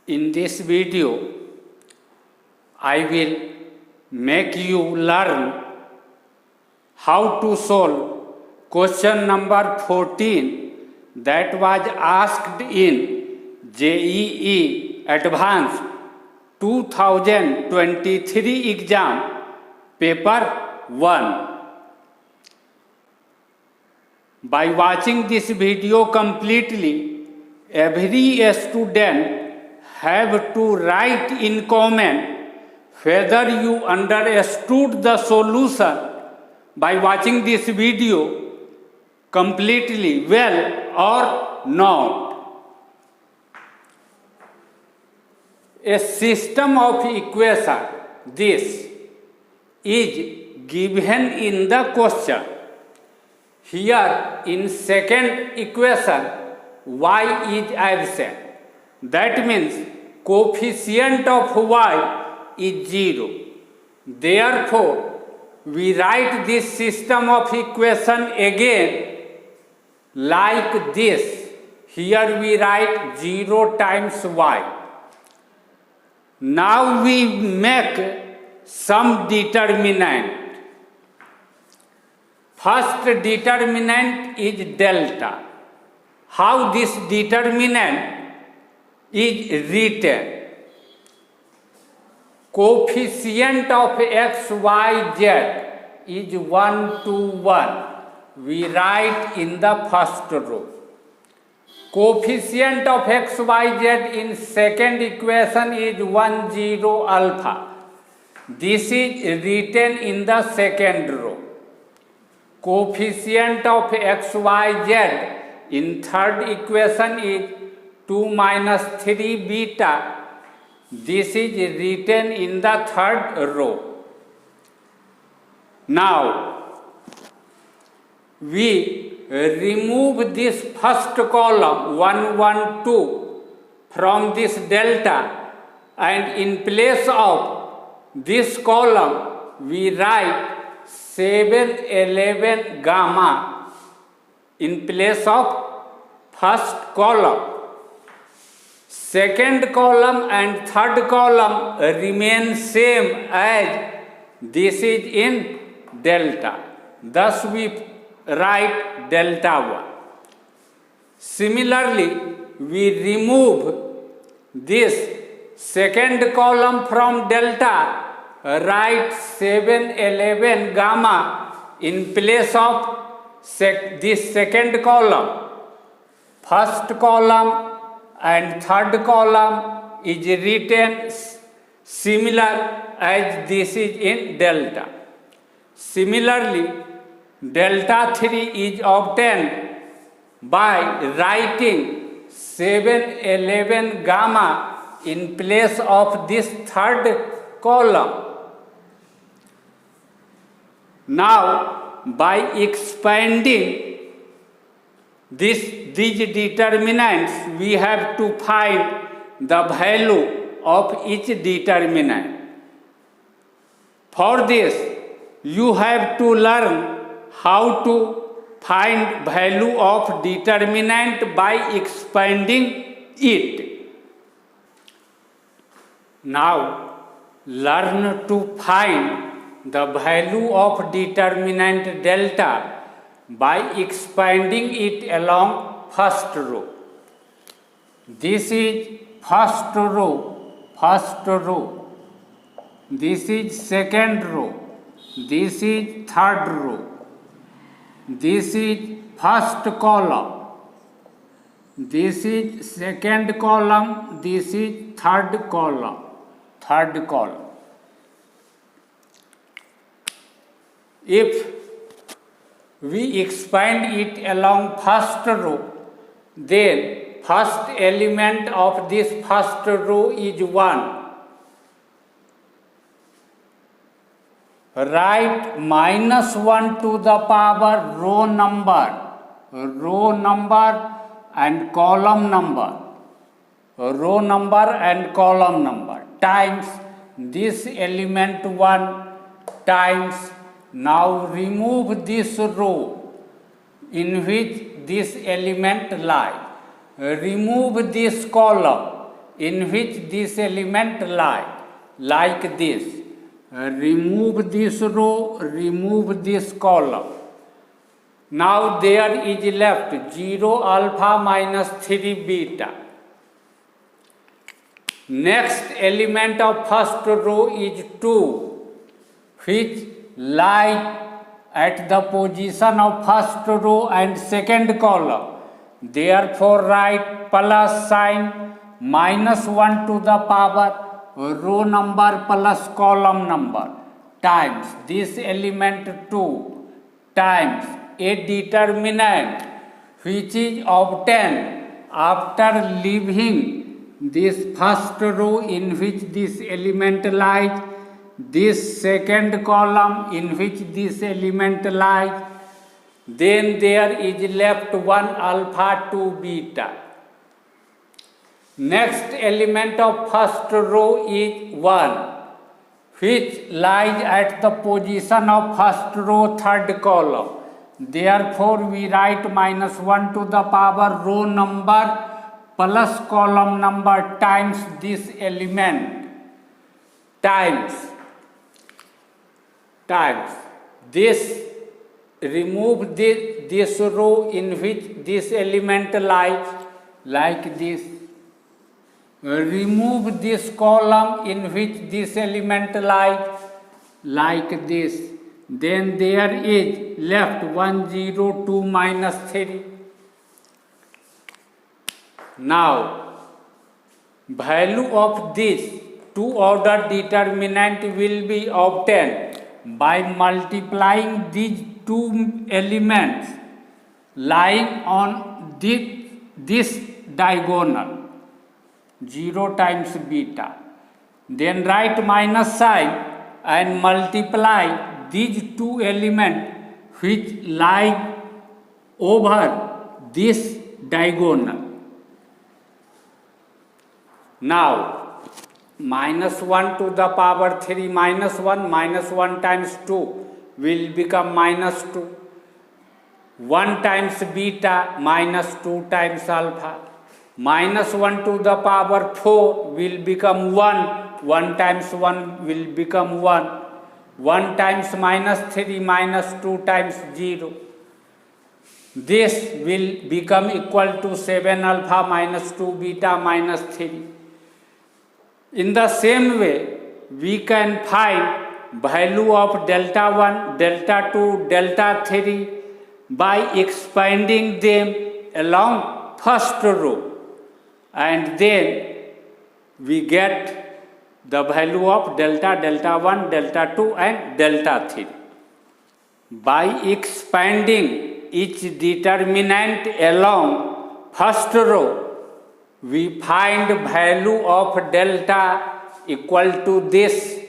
In this video, I will make you learn how to solve question number 14 that was asked in JEE Advanced 2023 exam paper 1. By watching this video completely, every student have to write in comment whether you understood the solution by watching this video completely well or not. A system of equation this is given in the question. Here in second equation y is absent. That means coefficient of y is 0. Therefore, we write this system of equation again like this. Here we write 0 times y. Now we make some determinant. First determinant is delta. How this determinant is written? Coefficient of x, y, z is 1 to 1. We write in the first row. Coefficient of x, y, z in second equation is 1, 0, alpha. This is written in the second row. Coefficient of x, y, z in third equation is 2 minus 3 beta. This is written in the third row. Now, we remove this first column 1, 1, 2 from this delta, and in place of this column we write 7, 11, gamma in place of first column. Second column and third column remain same as this is in delta. Thus we write delta 1. Similarly, we remove this second column from delta, write 7, 11, gamma in place of this second column. First column and third column is written similar as this is in delta. Similarly, delta 3 is obtained by writing 7, 11, gamma in place of this third column. Now, by expanding these determinants, we have to find the value of each determinant. For this, you have to learn how to find value of determinant by expanding it. Now, learn to find the value of determinant delta by expanding it along first row. This is first row. This is second row. This is third row. This is first column. This is second column. This is third column. If we expand it along first row, then first element of this first row is 1. Write minus 1 to the power row number and column number times this element 1 times. Now remove this row in which this element lies. Remove this column in which this element lie, like this. Remove this row, remove this column. Now there is left 0 alpha minus 3 beta. Next element of first row is 2, which lie at the position of first row and second column. Therefore write plus sign minus 1 to the power row number plus column number times this element 2 times a determinant which is obtained after leaving this first row in which this element lies, this second column in which this element lies, then there is left 1 alpha 2 beta. Next element of first row is 1, which lies at the position of first row third column. Therefore we write minus 1 to the power row number plus column number times this element times this. Remove this row in which this element lies, like this. Remove this column in which this element lies, like this. Then there is left 1 0 2 minus 3. Now value of this two order determinant will be obtained by multiplying these two elements lying on this diagonal 0 times beta. Then write minus sign and multiply these two elements which lie over this diagonal. Now minus 1 to the power 3 minus 1 times 2 will become minus 2. 1 times beta minus 2 times alpha. Minus 1 to the power 4 will become 1. 1 times 1 will become 1. 1 times minus 3 minus 2 times 0. This will become equal to 7 alpha minus 2 beta minus 3. In the same way, we can find value of delta 1, delta 2, delta 3 by expanding them along first row, and then we get the value of delta, delta 1, delta 2 and delta 3. By expanding each determinant along first row, we find value of delta equal to this,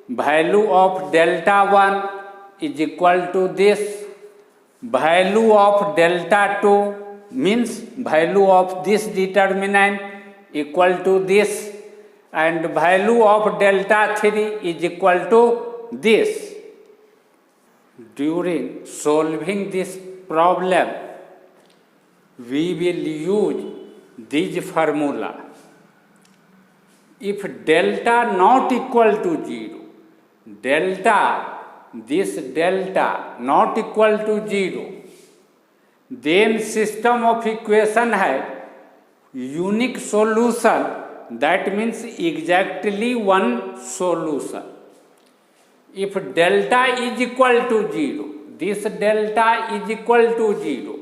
value of delta 1 is equal to this, value of delta 2 means value of this determinant equal to this, and value of delta 3 is equal to this. During solving this problem, we will use this formula. If delta not equal to 0, this delta not equal to 0, then system of equation has unique solution, that means exactly one solution. If delta is equal to 0, this delta is equal to 0,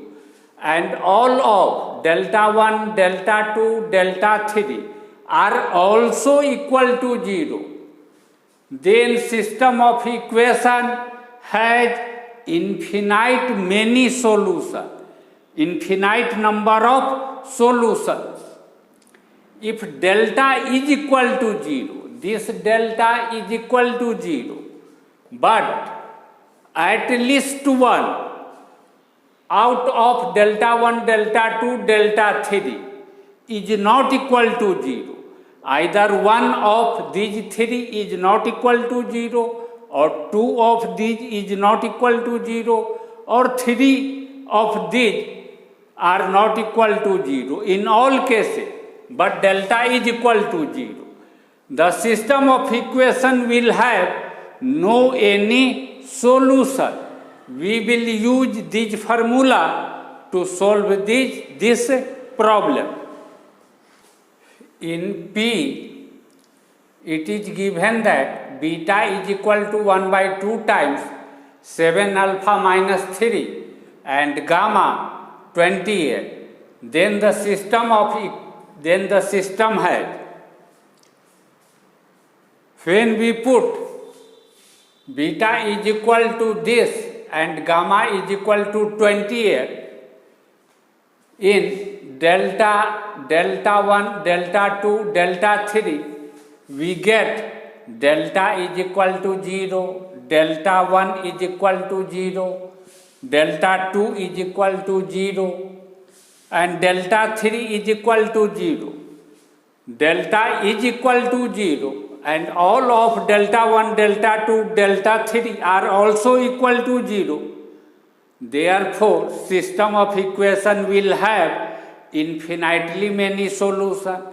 and all of delta 1, delta 2, delta 3 are also equal to 0, then system of equation has infinite many solutions, infinite number of solutions. If delta is equal to 0, this delta is equal to 0, but at least one out of delta 1, delta 2, delta 3 is not equal to 0. Either one of these three is not equal to 0, or two of these is not equal to 0, or three of these are not equal to 0. In all cases, but delta is equal to 0. The system of equation will have no any solution. We will use this formula to solve this problem. In P, it is given that beta is equal to 1 by 2 times 7 alpha minus 3 and gamma 28. Then the system has, when we put beta is equal to this and gamma is equal to 28 in delta 1, delta 2, delta 3, we get delta is equal to 0, delta 1 is equal to 0, delta 2 is equal to 0, and delta 3 is equal to 0. Delta is equal to 0 and all of delta 1, delta 2, delta 3 are also equal to 0. Therefore, system of equation will have infinitely many solutions.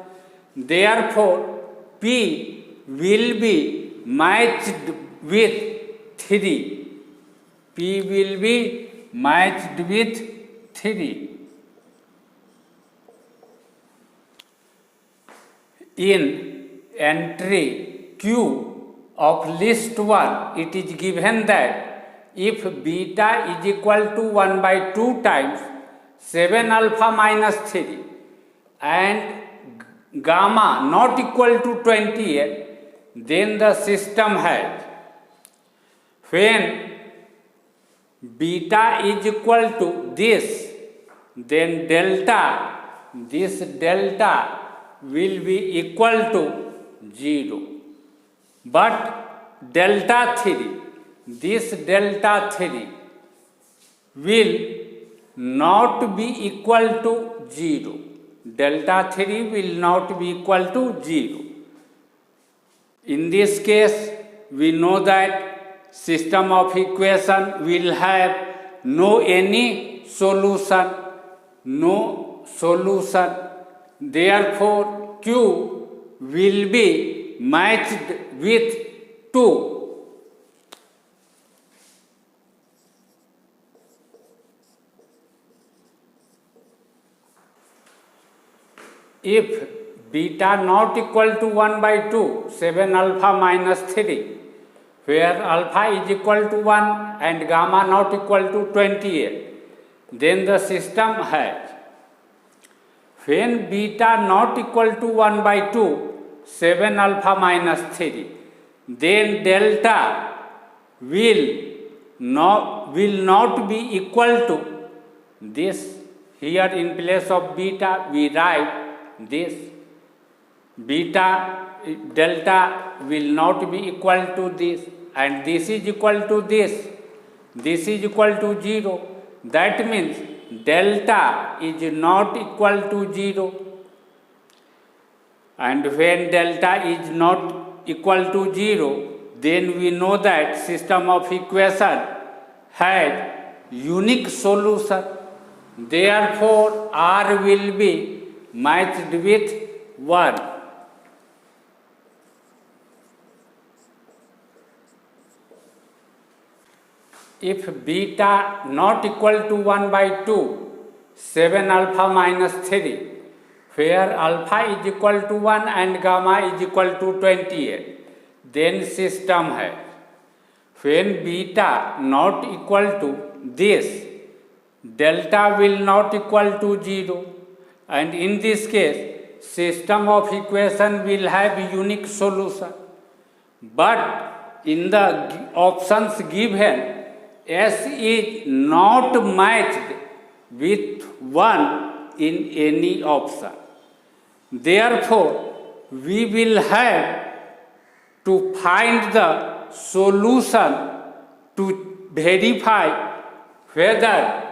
Therefore, P will be matched with 3. P will be matched with 3. In entry Q of list 1, it is given that if beta is equal to 1 by 2 times 7 alpha minus 3 and gamma not equal to 28, then the system has, when beta is equal to this, then this delta will be equal to 0. But delta 3, this delta 3 will not be equal to 0. Delta 3 will not be equal to 0. In this case, we know that system of equation will have no any solution. Therefore, Q will be matched with 2. If beta not equal to 1 by 2, 7 alpha minus 3, where alpha is equal to 1 and gamma not equal to 28, then the system has, when beta not equal to 1 by 2, 7 alpha minus 3, then delta will not be equal to this. Here in place of beta we write this. Delta will not be equal to this, and this is equal to this. This is equal to 0. That means delta is not equal to 0. And when delta is not equal to 0, then we know that system of equation has unique solution. Therefore, R will be matched with 1. If beta not equal to 1 by 2, 7 alpha minus 3, where alpha is equal to 1 and gamma is equal to 28, then system has, when beta not equal to this, delta will not equal to 0, and in this case, system of equation will have unique solution. But in the options given, S is not matched with 1 in any option. Therefore, we will have to find the solution to verify whether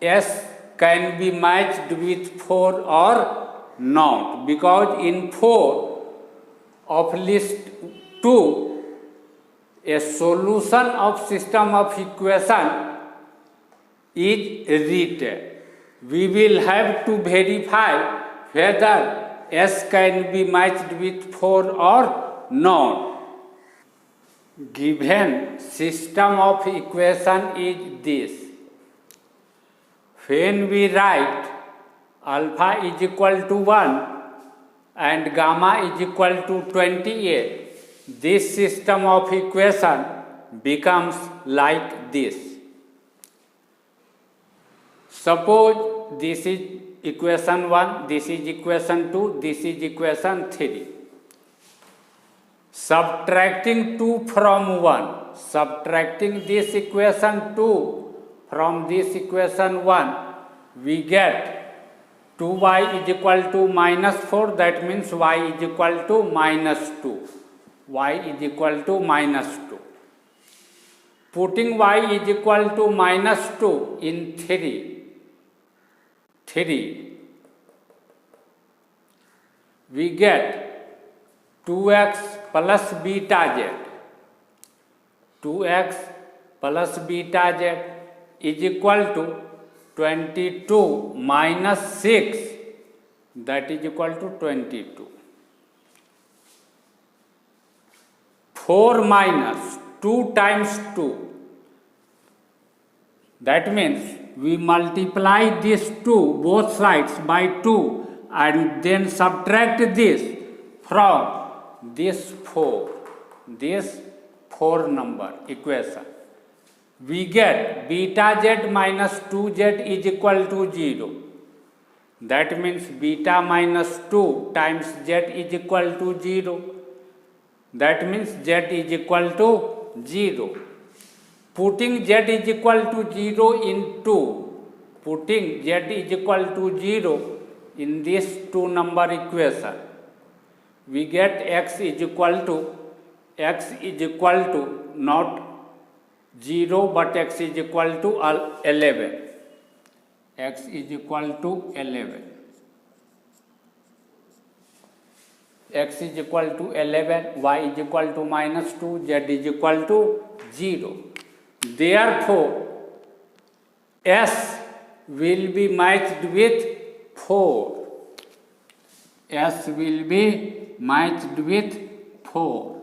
S can be matched with 4 or not, because in 4 of list 2, a solution of system of equation is written. We will have to verify whether S can be matched with 4 or not. Given system of equation is this. When we write alpha is equal to 1 and gamma is equal to 28, this system of equation becomes like this. Suppose this is equation 1, this is equation 2, this is equation 3. Subtracting 2 from 1, subtracting this equation 2 from this equation 1, we get 2y is equal to minus 4, that means y is equal to minus 2. Y is equal to minus 2. Putting y is equal to minus 2 in 3, we get 2x plus beta z. 2x plus beta z is equal to 22 minus 6, that is equal to 22. 4 minus 2 times 2, that means we multiply these two both sides by 2 and then subtract this from this 4 number equation. We get beta z minus 2z is equal to 0. That means beta minus 2 times z is equal to 0. That means z is equal to 0. Putting z is equal to 0 in this 2 number equation, we get x is equal to not 0 but x is equal to 11. X is equal to 11. X is equal to 11, y is equal to minus 2, z is equal to 0. Therefore, S will be matched with 4. S will be matched with 4.